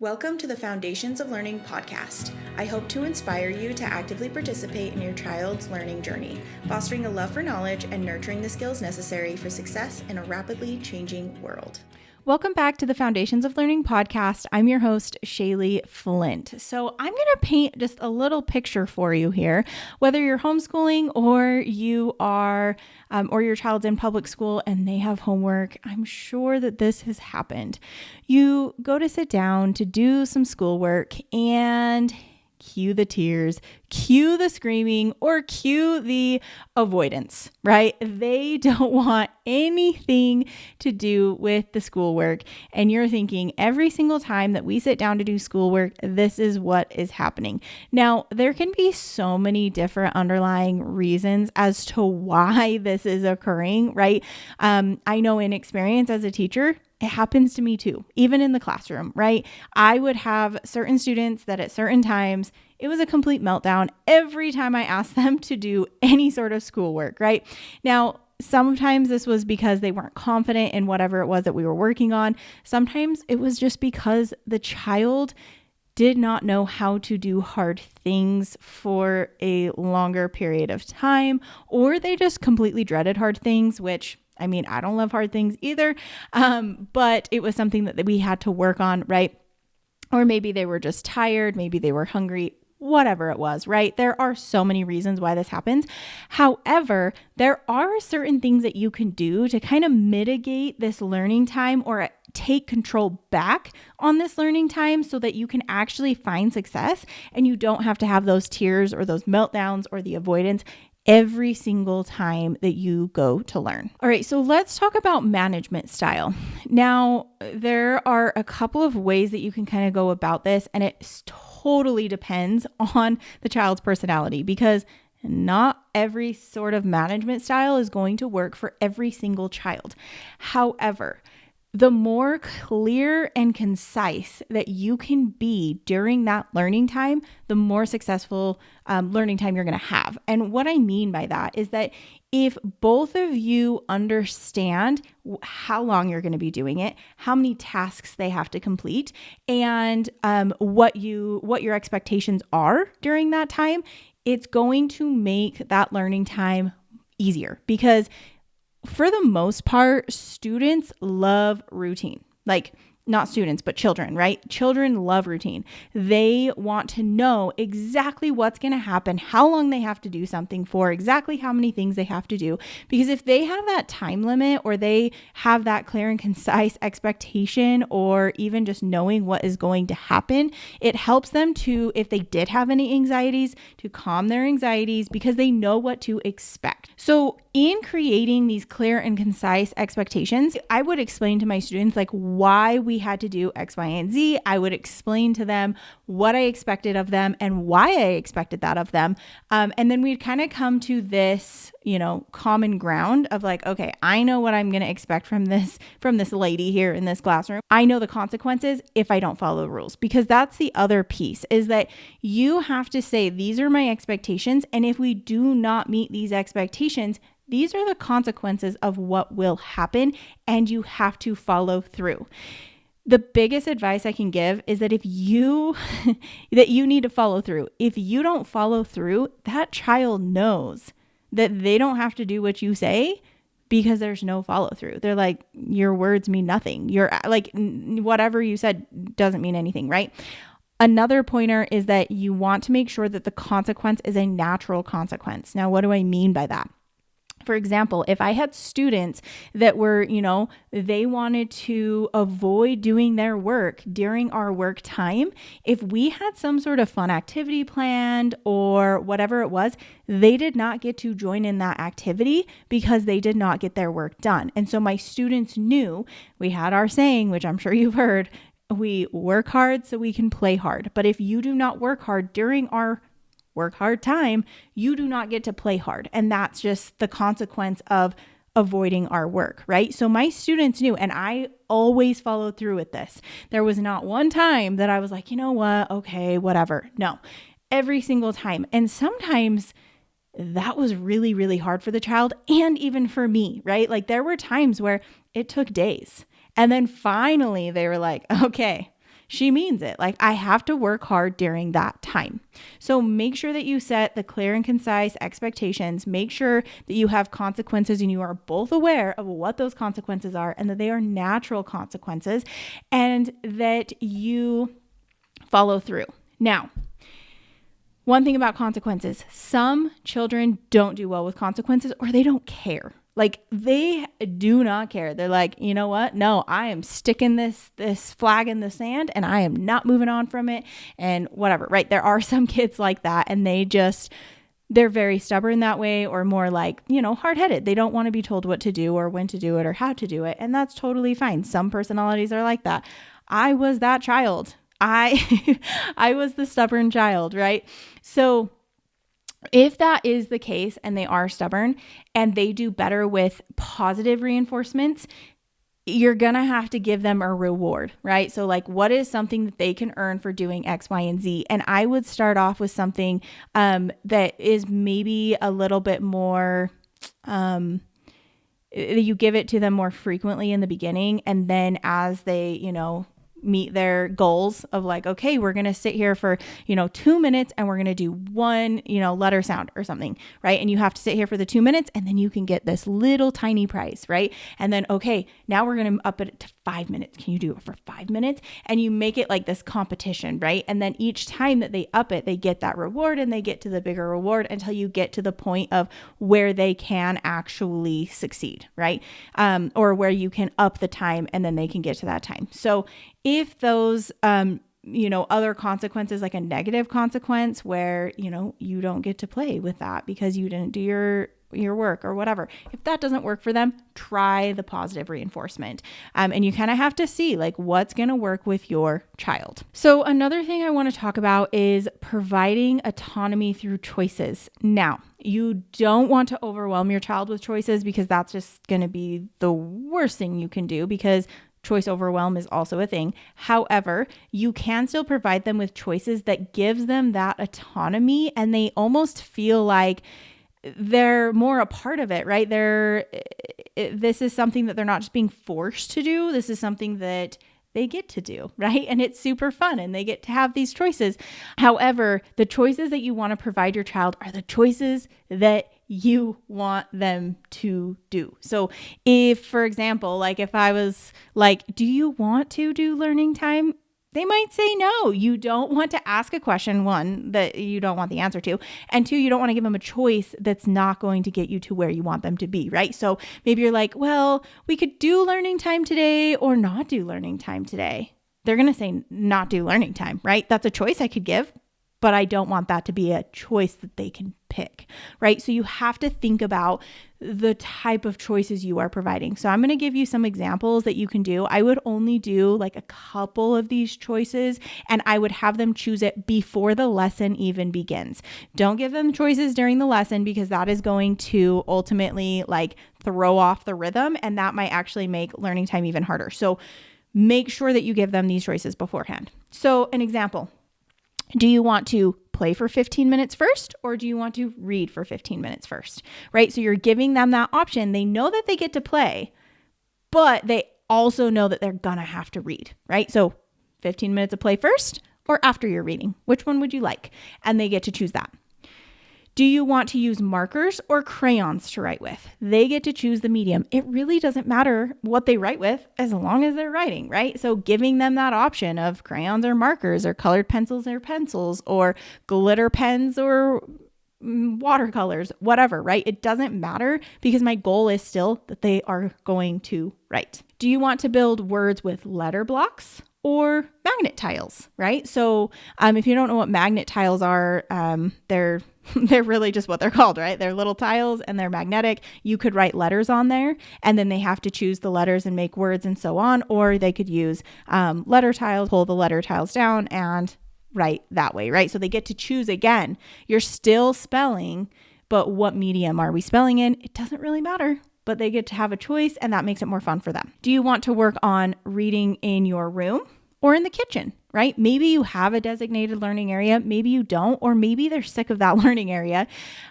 Welcome to the Foundations of Learning podcast. I hope to inspire you to actively participate in your child's learning journey, fostering a love for knowledge and nurturing the skills necessary for success in a rapidly changing world. Welcome back to the Foundations of Learning podcast. I'm your host, Shaylee Flint. So I'm going to paint just a little picture for you here. Whether you're homeschooling or you are, or your child's in public school and they have homework, I'm sure that this has happened. You go to sit down to do some schoolwork and cue the tears, cue the screaming, or cue the avoidance, right? They don't want anything to do with the schoolwork. And you're thinking every single time that we sit down to do schoolwork, this is what is happening. Now, there can be so many different underlying reasons as to why this is occurring, right? I know in experience as a teacher, it happens to me too, even in the classroom, right? I would have certain students that at certain times, it was a complete meltdown every time I asked them to do any sort of schoolwork, right? Now, sometimes this was because they weren't confident in whatever it was that we were working on. Sometimes it was just because the child did not know how to do hard things for a longer period of time, or they just completely dreaded hard things, which I mean, I don't love hard things either, but it was something that we had to work on, right? Or maybe they were just tired, maybe they were hungry, whatever it was, right? There are so many reasons why this happens. However, there are certain things that you can do to kind of mitigate this learning time or take control back on this learning time so that you can actually find success and you don't have to have those tears or those meltdowns or the avoidance every single time that you go to learn. All right, so let's talk about management style. Now, there are a couple of ways that you can kind of go about this, and it totally depends on the child's personality because not every sort of management style is going to work for every single child. However, the more clear and concise that you can be during that learning time, the more successful learning time you're going to have. And what I mean by that is that if both of you understand how long you're going to be doing it, how many tasks they have to complete, and what your expectations are during that time, it's going to make that learning time easier because for the most part, students love routine. Like, not students, but children, right? Children love routine. They want to know exactly what's going to happen, how long they have to do something for, exactly how many things they have to do. Because if they have that time limit or they have that clear and concise expectation or even just knowing what is going to happen, it helps them to, if they did have any anxieties, to calm their anxieties because they know what to expect. So in creating these clear and concise expectations, I would explain to my students like why we had to do X, Y, and Z. I would explain to them what I expected of them and why I expected that of them. And then we'd kind of come to this, common ground of like, okay, I know what I'm going to expect from this lady here in this classroom. I know the consequences if I don't follow the rules, because that's the other piece is that you have to say, these are my expectations. And if we do not meet these expectations, these are the consequences of what will happen, and you have to follow through. The biggest advice I can give is that that you need to follow through. If you don't follow through, that child knows that they don't have to do what you say because there's no follow through. They're like, your words mean nothing. You're like, whatever you said doesn't mean anything, right? Another pointer is that you want to make sure that the consequence is a natural consequence. Now, what do I mean by that? For example, if I had students that were, they wanted to avoid doing their work during our work time, if we had some sort of fun activity planned or whatever it was, they did not get to join in that activity because they did not get their work done. And so my students knew, we had our saying, which I'm sure you've heard, we work hard so we can play hard. But if you do not work hard during our work hard time, you do not get to play hard. And that's just the consequence of avoiding our work, right? So my students knew, and I always followed through with this. There was not one time that I was like, you know what? Okay, whatever. No, every single time. And sometimes that was really, really hard for the child and even for me, right? Like there were times where it took days. And then finally they were like, okay, she means it. Like, I have to work hard during that time. So make sure that you set the clear and concise expectations. Make sure that you have consequences and you are both aware of what those consequences are and that they are natural consequences and that you follow through. Now, one thing about consequences, some children don't do well with consequences or they don't care. Like, they do not care. They're like, you know what? No, I am sticking this flag in the sand and I am not moving on from it and whatever, right? There are some kids like that and they're very stubborn that way, or more like, hard-headed. They don't want to be told what to do or when to do it or how to do it. And that's totally fine. Some personalities are like that. I was that child. I was the stubborn child, right? So if that is the case and they are stubborn and they do better with positive reinforcements, you're going to have to give them a reward, right? So like, what is something that they can earn for doing X, Y, and Z? And I would start off with something that is maybe a little bit more, you give it to them more frequently in the beginning. And then as they, meet their goals of like, okay, we're going to sit here for, 2 minutes and we're going to do one, letter sound or something, right? And you have to sit here for the 2 minutes and then you can get this little tiny prize, right? And then, okay, now we're going to up it to 5 minutes. Can you do it for 5 minutes? And you make it like this competition, right? And then each time that they up it, they get that reward and they get to the bigger reward until you get to the point of where they can actually succeed, right? Or where you can up the time and then they can get to that time. So if those, other consequences, like a negative consequence where, you don't get to play with that because you didn't do your work or whatever, if that doesn't work for them, try the positive reinforcement. And you kind of have to see like what's going to work with your child. So another thing I want to talk about is providing autonomy through choices. Now, you don't want to overwhelm your child with choices because that's just going to be the worst thing you can do, because choice overwhelm is also a thing. However, you can still provide them with choices that gives them that autonomy and they almost feel like they're more a part of it, right? This is something that they're not just being forced to do. This is something that they get to do, right? And it's super fun and they get to have these choices. However, the choices that you want to provide your child are the choices that you want them to do. So if, for example, like if I was like, do you want to do learning time? They might say no. You don't want to ask a question, one, that you don't want the answer to, and two, you don't want to give them a choice that's not going to get you to where you want them to be, right? So maybe you're like, well, we could do learning time today or not do learning time today. They're going to say not do learning time, right? That's a choice I could give, but I don't want that to be a choice that they can pick, right? So you have to think about the type of choices you are providing. So I'm going to give you some examples that you can do. I would only do like a couple of these choices and I would have them choose it before the lesson even begins. Don't give them choices during the lesson because that is going to ultimately like throw off the rhythm and that might actually make learning time even harder. So make sure that you give them these choices beforehand. So an example. Do you want to play for 15 minutes first or do you want to read for 15 minutes first, right? So you're giving them that option. They know that they get to play, but they also know that they're going to have to read, right? So 15 minutes of play first or after you're reading, which one would you like? And they get to choose that. Do you want to use markers or crayons to write with? They get to choose the medium. It really doesn't matter what they write with as long as they're writing, right? So giving them that option of crayons or markers or colored pencils or pencils or glitter pens or watercolors, whatever, right? It doesn't matter because my goal is still that they are going to write. Do you want to build words with letter blocks or magnet tiles, right? So if you don't know what magnet tiles are, they're really just what they're called, right? They're little tiles and they're magnetic. You could write letters on there and then they have to choose the letters and make words and so on, or they could use letter tiles, pull the letter tiles down and write that way, right? So they get to choose again. You're still spelling, but what medium are we spelling in? It doesn't really matter, but they get to have a choice and that makes it more fun for them. Do you want to work on reading in your room or in the kitchen, right? Maybe you have a designated learning area, maybe you don't, or maybe they're sick of that learning area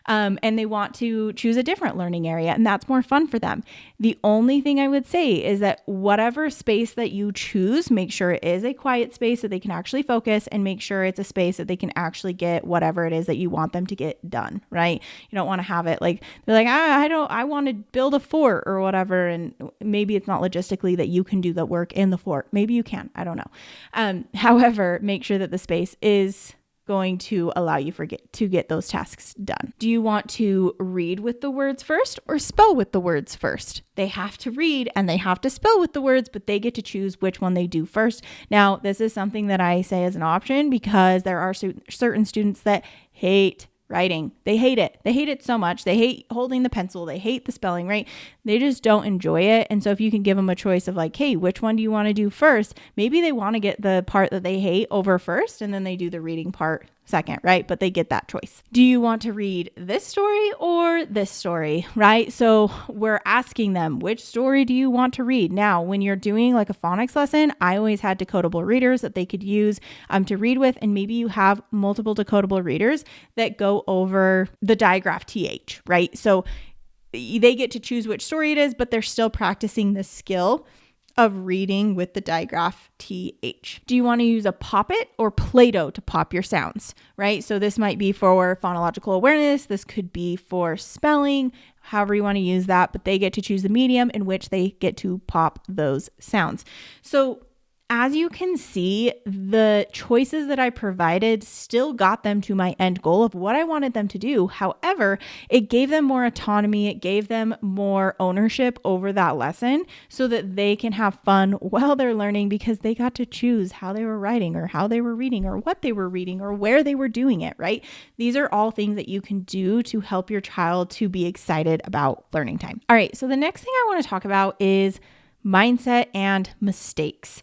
and they want to choose a different learning area and that's more fun for them. The only thing I would say is that whatever space that you choose, make sure it is a quiet space that they can actually focus, and make sure it's a space that they can actually get whatever it is that you want them to get done, right? You don't want to have it like, they're like, I want to build a fort or whatever. And maybe it's not logistically that you can do the work in the fort. Maybe you can, I don't know. However, make sure that the space is going to allow you to get those tasks done. Do you want to read with the words first or spell with the words first? They have to read and they have to spell with the words, but they get to choose which one they do first. Now, this is something that I say as an option because there are certain students that hate writing. They hate it. They hate it so much. They hate holding the pencil. They hate the spelling, right? They just don't enjoy it. And so if you can give them a choice of like, hey, which one do you want to do first? Maybe they want to get the part that they hate over first, and then they do the reading part second, right? But they get that choice. Do you want to read this story or this story, right? So we're asking them, which story do you want to read? Now, when you're doing like a phonics lesson, I always had decodable readers that they could use to read with. And maybe you have multiple decodable readers that go over the digraph TH, right? So they get to choose which story it is, but they're still practicing the skill of reading with the digraph TH. Do you want to use a Pop-It or Play-Doh to pop your sounds, right? So this might be for phonological awareness. This could be for spelling, however you want to use that, but they get to choose the medium in which they get to pop those sounds. So as you can see, the choices that I provided still got them to my end goal of what I wanted them to do. However, it gave them more autonomy. It gave them more ownership over that lesson so that they can have fun while they're learning, because they got to choose how they were writing or how they were reading or what they were reading or where they were doing it, right? These are all things that you can do to help your child to be excited about learning time. All right, so the next thing I want to talk about is mindset and mistakes.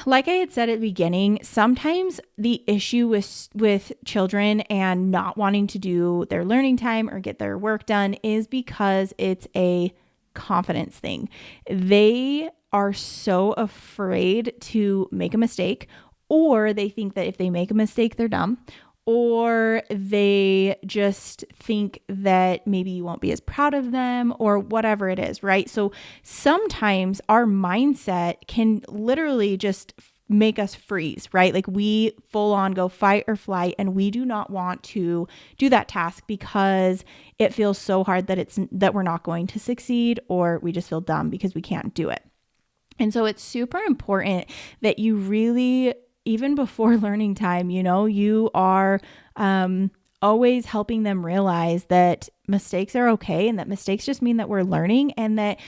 Like I had said at the beginning, sometimes the issue with children and not wanting to do their learning time or get their work done is because it's a confidence thing. They are so afraid to make a mistake, or they think that if they make a mistake, they're dumb, or they just think that maybe you won't be as proud of them or whatever it is, right? So sometimes our mindset can literally just make us freeze, right? Like we full on go fight or flight, and we do not want to do that task because it feels so hard that we're not going to succeed, or we just feel dumb because we can't do it. And so it's super important that you really, even before learning time, you are always helping them realize that mistakes are okay, and that mistakes just mean that we're learning, and that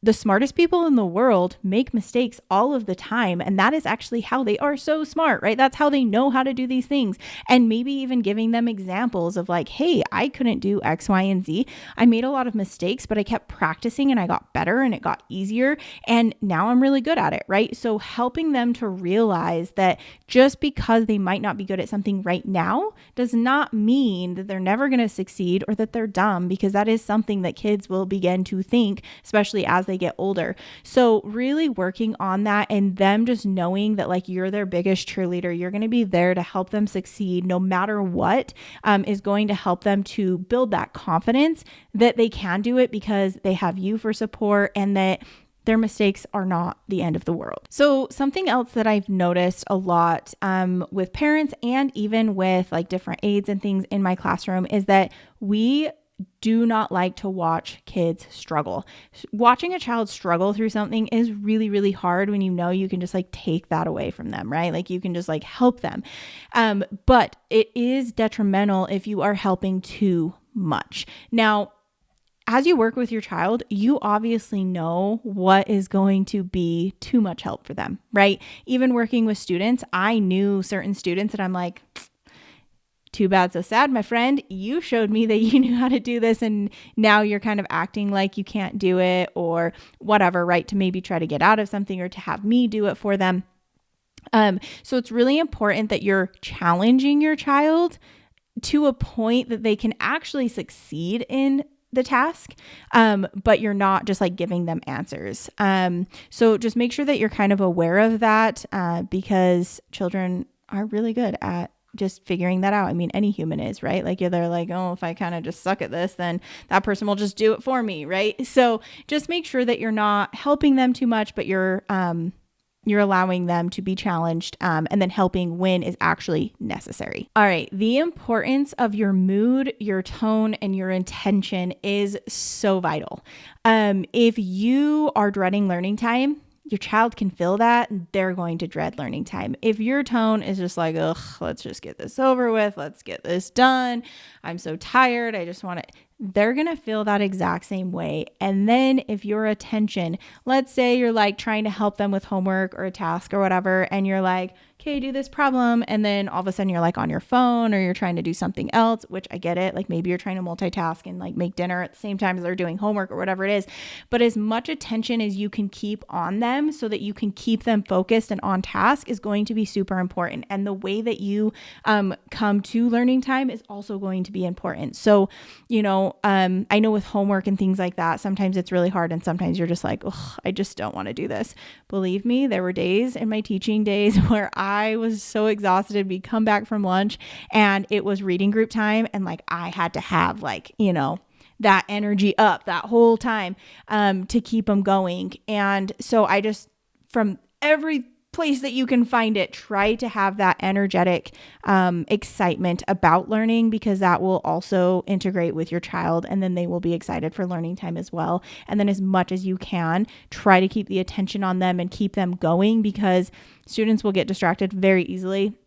the smartest people in the world make mistakes all of the time. And that is actually how they are so smart, right? That's how they know how to do these things. And maybe even giving them examples of like, hey, I couldn't do X, Y, and Z. I made a lot of mistakes, but I kept practicing and I got better and it got easier. And now I'm really good at it, right? So helping them to realize that just because they might not be good at something right now does not mean that they're never going to succeed or that they're dumb, because that is something that kids will begin to think, especially as they get older. So really working on that, and them just knowing that like you're their biggest cheerleader, you're going to be there to help them succeed no matter what, is going to help them to build that confidence that they can do it because they have you for support, and that their mistakes are not the end of the world. So something else that I've noticed a lot with parents and even with like different aides and things in my classroom is that we do not like to watch kids struggle. Watching a child struggle through something is really, really hard when you can just like take that away from them, right? Like you can just like help them. But it is detrimental if you are helping too much. Now, as you work with your child, you obviously know what is going to be too much help for them, right? Even working with students, I knew certain students that I'm like, too bad, so sad, my friend. You showed me that you knew how to do this, and now you're kind of acting like you can't do it or whatever, right? To maybe try to get out of something or to have me do it for them. So it's really important that you're challenging your child to a point that they can actually succeed in the task, but you're not just like giving them answers. So just make sure that you're kind of aware of that, because children are really good at just figuring that out. I mean, any human is, right? Like they're like, oh, if I kind of just suck at this, then that person will just do it for me, right? So just make sure that you're not helping them too much, but you're allowing them to be challenged, and then helping when is actually necessary. All right. The importance of your mood, your tone, and your intention is so vital. If you are dreading learning time, your child can feel that and they're going to dread learning time. If your tone is just like, ugh, let's just get this over with. Let's get this done. I'm so tired. I just want to, they're going to feel that exact same way. And then if your attention, let's say you're like trying to help them with homework or a task or whatever, and you're like, okay, do this problem. And then all of a sudden you're like on your phone or you're trying to do something else, which I get it. Like maybe you're trying to multitask and like make dinner at the same time as they're doing homework or whatever it is. But as much attention as you can keep on them so that you can keep them focused and on task is going to be super important. And the way that you come to learning time is also going to be important. So, I know with homework and things like that, sometimes it's really hard and sometimes you're just like, oh, I just don't want to do this. Believe me, there were days in my teaching days where I was so exhausted. We'd come back from lunch and it was reading group time. And like, I had to have that energy up that whole time, to keep them going. And so I just, from every place that you can find it, try to have that energetic excitement about learning, because that will also integrate with your child and then they will be excited for learning time as well. And then as much as you can, try to keep the attention on them and keep them going, because students will get distracted very easily.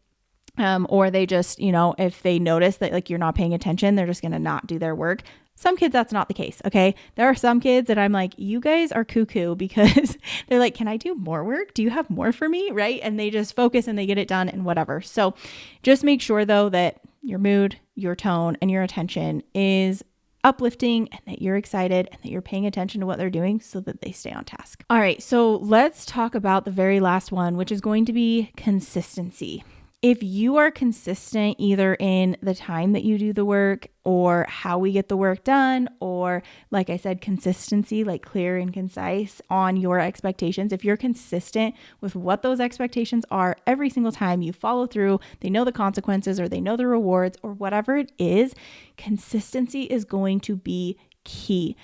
Or they just, if they notice that like you're not paying attention, they're just going to not do their work. Some kids, that's not the case. Okay. There are some kids that I'm like, you guys are cuckoo, because they're like, can I do more work? Do you have more for me? Right. And they just focus and they get it done and whatever. So just make sure though that your mood, your tone, and your attention is uplifting and that you're excited and that you're paying attention to what they're doing so that they stay on task. All right. So let's talk about the very last one, which is going to be consistency. If you are consistent either in the time that you do the work or how we get the work done, or like I said, consistency, like clear and concise on your expectations. If you're consistent with what those expectations are every single time you follow through, they know the consequences or they know the rewards or whatever it is, consistency is going to be key.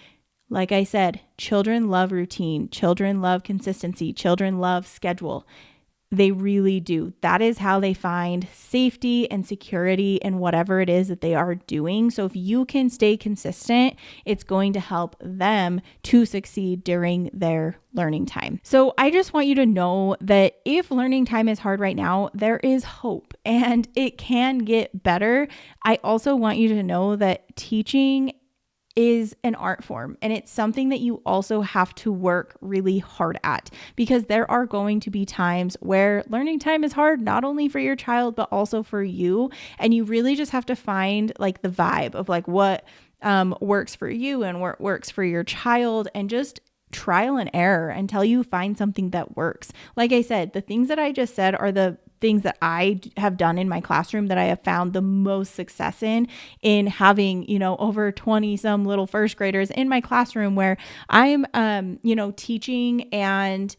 Like I said, children love routine. Children love consistency. Children love schedule. They really do. That is how they find safety and security in whatever it is that they are doing. So if you can stay consistent, it's going to help them to succeed during their learning time. So I just want you to know that if learning time is hard right now, there is hope and it can get better. I also want you to know that teaching is an art form, and it's something that you also have to work really hard at, because there are going to be times where learning time is hard, not only for your child, but also for you. And you really just have to find like the vibe of like what works for you and what works for your child, and just trial and error until you find something that works. Like I said, the things that I just said are the things that I have done in my classroom that I have found the most success in having, over 20 some little first graders in my classroom where I'm, teaching and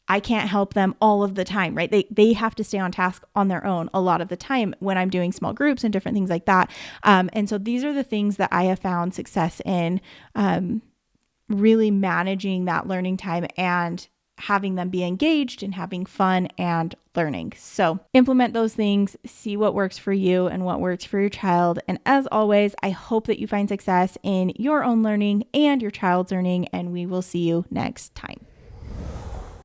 I can't help them all of the time, right? They have to stay on task on their own a lot of the time when I'm doing small groups and different things like that. And so these are the things that I have found success in, really managing that learning time and having them be engaged and having fun and learning. So implement those things, see what works for you and what works for your child. And as always, I hope that you find success in your own learning and your child's learning, and we will see you next time.